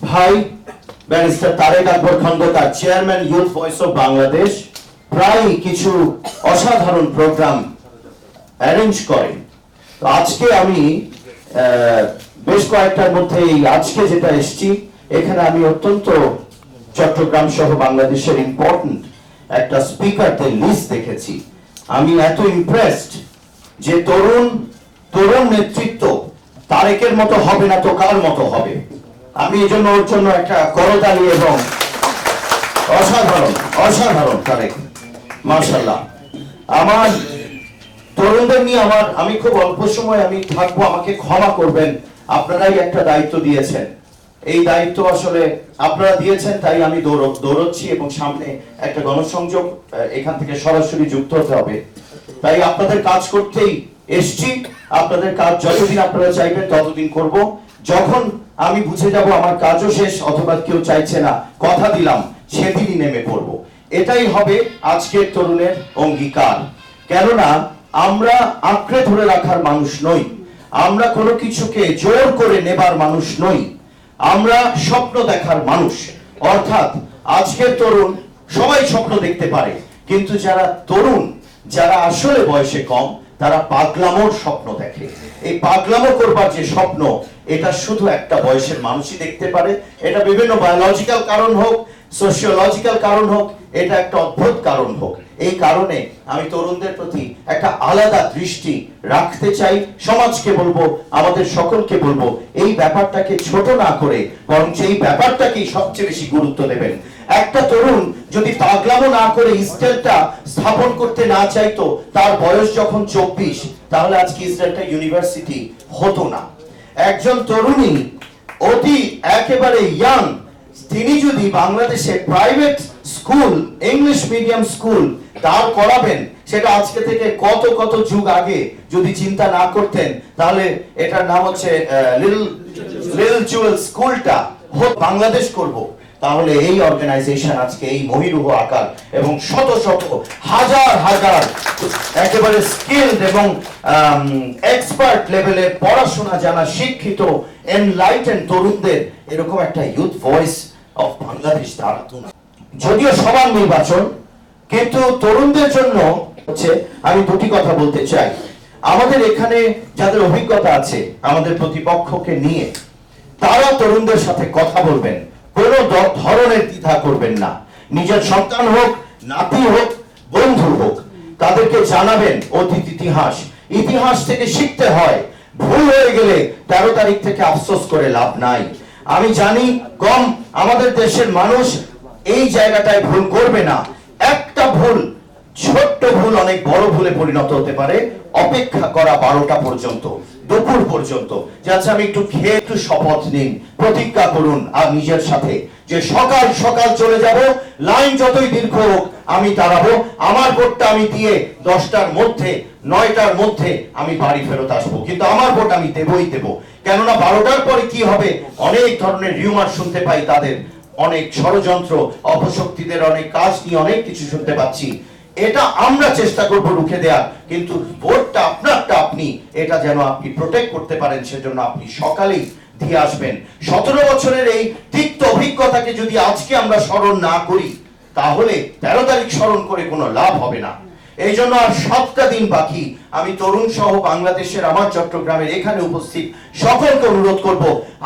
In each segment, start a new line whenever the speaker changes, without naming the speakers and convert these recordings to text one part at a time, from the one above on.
ভাই barrister Tarek Akbar Khandakar, chairman youth voice of Bangladesh, প্রায় কিছু অসাধারণ প্রোগ্রাম অ্যারেঞ্জ করেন। তো আজকে আমি বেশ কয়েকটার মধ্যে আজকে যেটা এসছি, এখানে আমি অত্যন্ত চট্টগ্রাম সহ বাংলাদেশের ইম্পর্টেন্ট একটা স্পিকারদের লিস্ট দেখেছি। আমি এত ইমপ্রেসড যে তরুণ নেতৃত্ব তারেকের মতো হবে না তো কার মতো হবে। আমি এই জন্য ওর জন্য একটা করতালি এবং অসাধারণ তারেক, মাশাআল্লাহ। আমার তরুণদের নিয়ে আমি খুব অল্প সময় আমি থাকবো, আমাকে ক্ষমা করবেন। আপনারাই একটা দায়িত্ব দিয়েছেন, এই দায়িত্ব আসলে আপনারা দিয়েছেন, তাই আমি দৌড়চ্ছি এবং সামনে একটা গণসংযোগ, এখান থেকে সরাসরি যুক্ত হতে হবে। তাই আপনাদের কাজ করতেই এসছি। আপনাদের কাজ যতদিন আপনারা চাইবেন ততদিন করব। যখন আমি বুঝে যাব আমার কাজও শেষ অথবা কেউ চাইছে না, কথা দিলাম সেদিনই নেমে পড়ব। এটাই হবে আজকের তরুণের অঙ্গীকার। কেননা আমরা আঁকড়ে ধরে রাখার মানুষ নই, আমরা কোনো কিছুকে জোর করে নেবার মানুষ নই, আমরা স্বপ্ন দেখার মানুষ। অর্থাৎ আজকের তরুণ সবাই স্বপ্ন দেখতে পারে, কিন্তু যারা তরুণ, যারা আসলে বয়সে কম, তারা পাগলামোর স্বপ্ন দেখে। এই পাগলামো করবার যে স্বপ্ন, এটা শুধু একটা বয়সের মানুষই দেখতে পারে। এটা বিভিন্ন বায়োলজিক্যাল কারণ হোক, সোশিওলজিক্যাল কারণ হোক, এটা একটা অদ্ভুত কারণ হোক, এই কারণে আমি তরুণদের প্রতি একটা আলাদা দৃষ্টি রাখতে চাই। সমাজকে বলবো, আমাদের সকলকে বলবো, এই ব্যাপারটাকে ছোট না করে বরং এই ব্যাপারটাকেই সবচেয়ে বেশি গুরুত্ব দেবেন। একটা তরুণ যদি পাগলামো না করে ইসরায়েলটা স্থাপন করতে না চাইতো, তার বয়স যখন 24, তাহলে আজকে ইসরায়েলটা ইউনিভার্সিটি হতো না। একজন তরুণী অতি একেবারে ইয়াং, তিনি যদি বাংলাদেশে private school, English medium school তার করাবেন, সেটা আজকে থেকে কত যুগ আগে যদি চিন্তা না করতেন, তাহলে এটার নাম হচ্ছে লিটল জুয়েল স্কুলটা বাংলাদেশ করব। তাহলে এই অর্গানাইজেশন আজকে এই মহিরুহ আকার এবং শত হাজার একেবারে স্কিলড এবং এক্সপার্ট লেভেলের পড়াশোনা জানা শিক্ষিত এনলাইটেন তরুণদের এরকম একটা ইউথ ভয়েস অফ বাংলাদেশ দাঁড়াতো না। যদিও সবার নির্বাচন, কিন্তু তরুণদের জন্য হচ্ছে আমি দুটি কথা বলতে চাই। আমাদের এখানে যাদের অভিজ্ঞতা আছে আমাদের প্রতিপক্ষকে নিয়ে, তারা তরুণদের সাথে কথা বলবেন, কোনো ধরনের দ্বিধা করবেন না। নিজের সন্তান হোক, নাতি হোক, বন্ধু হোক, তাদেরকে জানাবেন অতীত ইতিহাস থেকে শিখতে হয়। ভুল হয়ে গেলে 13 তারিখ থেকে আফসোস করে লাভ নাই। আমি জানি কম আমাদের দেশের মানুষ এই জায়গাটায় ভুল করবে না। একটা ভুল, ছোট্ট ভুল অনেক বড় ভুলে পরিণত হতে পারে। অপেক্ষা করা 12টা পর্যন্ত, দুপুর পর্যন্ত, যে আচ্ছা আমি একটু খেয়ে একটু শপথ নিন, প্রতিজ্ঞা করুন আর নিজের সাথে যে সকাল চলে যাব, লাইন যতই দীর্ঘ হোক আমি দাঁড়াবো, আমার ভোটটা আমি দিয়ে 10টার মধ্যে 9টার মধ্যে আমি বাড়ি ফেরত আসবো, কিন্তু আমার ভোট আমি দেবই দেব। কেননা 12টার পরে কি হবে, অনেক ধরনের রিউমার শুনতে পাই, তাদের অনেক ষড়যন্ত্র, অপশক্তিদের অনেক কাজ নিয়ে অনেক কিছু শুনতে পাচ্ছি। এটা আমরা চেষ্টা করব রুখে দেওয়ার, কিন্তু ভোটটা আপনারটা, আপনি এটা যেন আপনি প্রোটেক্ট করতে পারেন, সেজন্য আপনি সকালেই দিয়ে আসবেন। 17 বছরের এই তিক্ত অভিজ্ঞতাকে যদি আজকে আমরা স্মরণ না করি, তাহলে 13 তারিখ স্মরণ করে কোনো লাভ হবে না। এই জন্য আর 7টা দিন বাকি। আমি তরুণ সহ বাংলাদেশের, আমার চট্টগ্রামের এখানে উপস্থিত সকলকে অনুরোধ করব,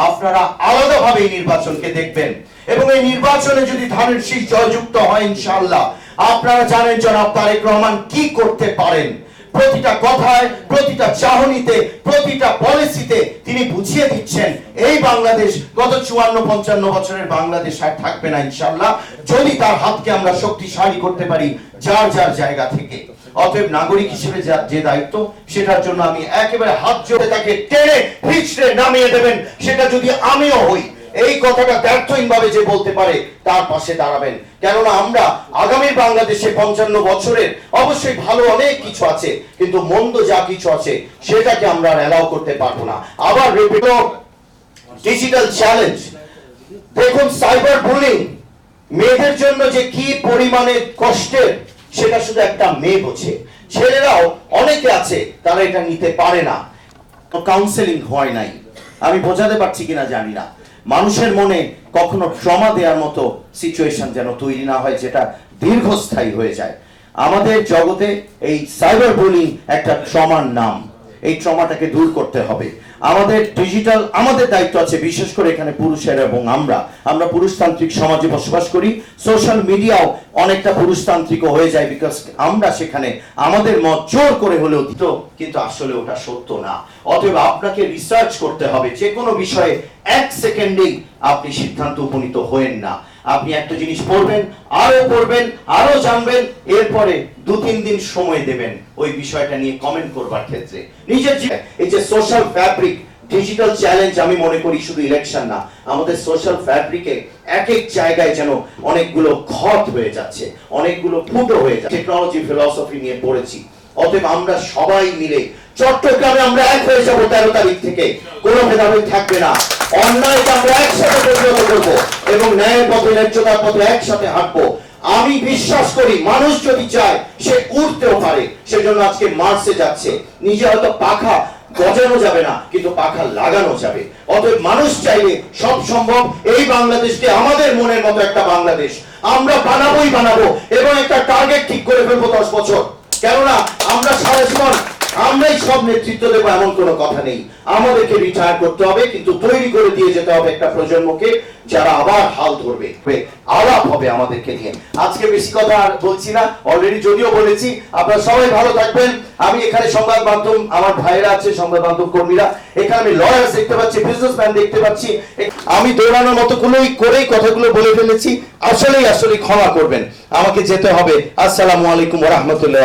আপনারা আলাদাভাবে এই নির্বাচনকে দেখবেন এবং এই নির্বাচনে যদি ধানের শীষ জয়যুক্ত হয় ইনশাআল্লাহ, আপনারা জানেন জনাব তারেক রহমান কি করতে পারেন। প্রতিটা কথায়, প্রতিটা চাহনিতে, প্রতিটা পলিসিতে তিনি বুঝিয়ে দিচ্ছেন এই বাংলাদেশ গত 54-55 বছরের বাংলাদেশ আর থাকবে না ইনশাআল্লাহ, যদি তার হাতকে আমরা শক্তিশালী করতে পারি যার জায়গা থেকে। অতএব নাগরিক হিসেবে যে দায়িত্ব, সেটার জন্য আমি একেবারে হাত জোড়ে তাকে টেনে হিচড়ে নামিয়ে দেবেন, সেটা যদি আমিও হই। এই কথাটা ব্যর্থহীন ভাবে যে বলতে পারে তার পাশে দাঁড়াবেন। কেননা আমরা আগামী বাংলাদেশে 55 বছরের অবশ্যই ভালো অনেক কিছু আছে, কিন্তু মন্দ যা কিছু আছে সেটাকে আমরা অ্যালাউ করতে পারবো না। আবার ডিজিটাল চ্যালেঞ্জ দেখুন, সাইবার বুলিং মেয়েদের জন্য যে কি পরিমাণে কষ্টের, সেটা শুধু একটা মেয়ে বোঝে। ছেলেরাও অনেকে আছে তারা এটা নিতে পারে না, কাউন্সেলিং হয় নাই। আমি বোঝাতে পারছি কিনা জানি না। মানুষের মনে কখনো ট্রমা দেওয়ার মতো সিচুয়েশন যেন তৈরি না হয়, যেটা দীর্ঘস্থায়ী হয়ে যায়। আমাদের জগতে এই সাইবার বুলিং একটা ট্রমার নাম। এই ট্রমাটাকে দূর করতে হবে। আমাদের ডিজিটাল, আমাদের দায়িত্ব আছে, বিশেষ করে এখানে পুরুষের, এবং আমরা পুরুষতান্ত্রিক সমাজে বসবাস করি। সোশ্যাল মিডিয়াও অনেকটা পুরুষতান্ত্রিক হয়ে যায়, বিকজ আমরা সেখানে আমাদের মত জোর করে হলেও দিত, কিন্তু আসলে ওটা সত্য না। অতএব আপনাকে রিসার্চ করতে হবে। যে কোনো বিষয়ে 1 সেকেন্ডেই আপনি সিদ্ধান্ত উপনীত হয়েন না। আপনি একটা জিনিস পড়বেন, আরো জানবেন, এরপরে 2-3 দিন সময় দেবেন ওই বিষয়টা নিয়ে কমেন্ট করবার ক্ষেত্রে। নিজের এই যে সোশ্যাল ফ্যাব্রিক, ডিজিটাল চ্যালেঞ্জ, আমি মনে করি শুধু ইলেকশন না, আমাদের সোশ্যাল ফ্যাব্রিকে এক এক জায়গায় যেন অনেকগুলো ক্ষত হয়ে যাচ্ছে, অনেকগুলো ফুটো হয়ে যাচ্ছে। টেকনোলজি ফিলসফি নিয়ে পড়েছি। অতএব আমরা সবাই মিলে চট্টগ্রামে আমরা এক হয়ে যাবো। 13 তারিখ থেকে কোনো ভেদাভেদ থাকবে না। অন্যায়কে আমরা একসাথে প্রতিহত করবো এবং ন্যায়ের পথে, ন্যায্যতার পথে একসাথে হাঁটবো। আমি বিশ্বাস করি মানুষ যদি চায় সে উঠতেও পারে। সেজন্য আজকে মার্চে যাচ্ছে। নিজে হয়তো পাখা গজানো যাবে না, কিন্তু পাখা লাগানো যাবে। অতএব মানুষ চাইলে সব সম্ভব। এই বাংলাদেশকে আমাদের মনের মতো একটা বাংলাদেশ আমরা বানাবো এবং একটা টার্গেট ঠিক করে ফেলবো 10 বছর। কেননা আমরা সারা জীবন আমরাই সব নেতৃত্ব দেবো এমন কোনো কথা নেই। আমাদেরকে রিটায়ার করতে হবে, কিন্তু তৈরি করে দিয়ে যেতে হবে একটা প্রজন্মকে যারা আবার হাল ধরবে, আলাপ হবে আমাদেরকে নিয়ে। আজকে বেশি কথা আর বলছি না, অলরেডি যদিও বলেছি। আপনারা সবাই ভালো থাকবেন। আমি এখানে সংবাদ মাধ্যম, আমার ভাইরা আছে, সংবাদ মাধ্যম কর্মীরা, এখানে আমি লয়ার্স দেখতে পাচ্ছি, বিজনেসম্যান দেখতে পাচ্ছি। আমি দৌড়ানোর মতো করেই কথাগুলো বলে ফেলেছি। আসলেই ক্ষমা করবেন, আমাকে যেতে হবে। আসসালামু আলাইকুম ওয়া রাহমাতুল্লাহ।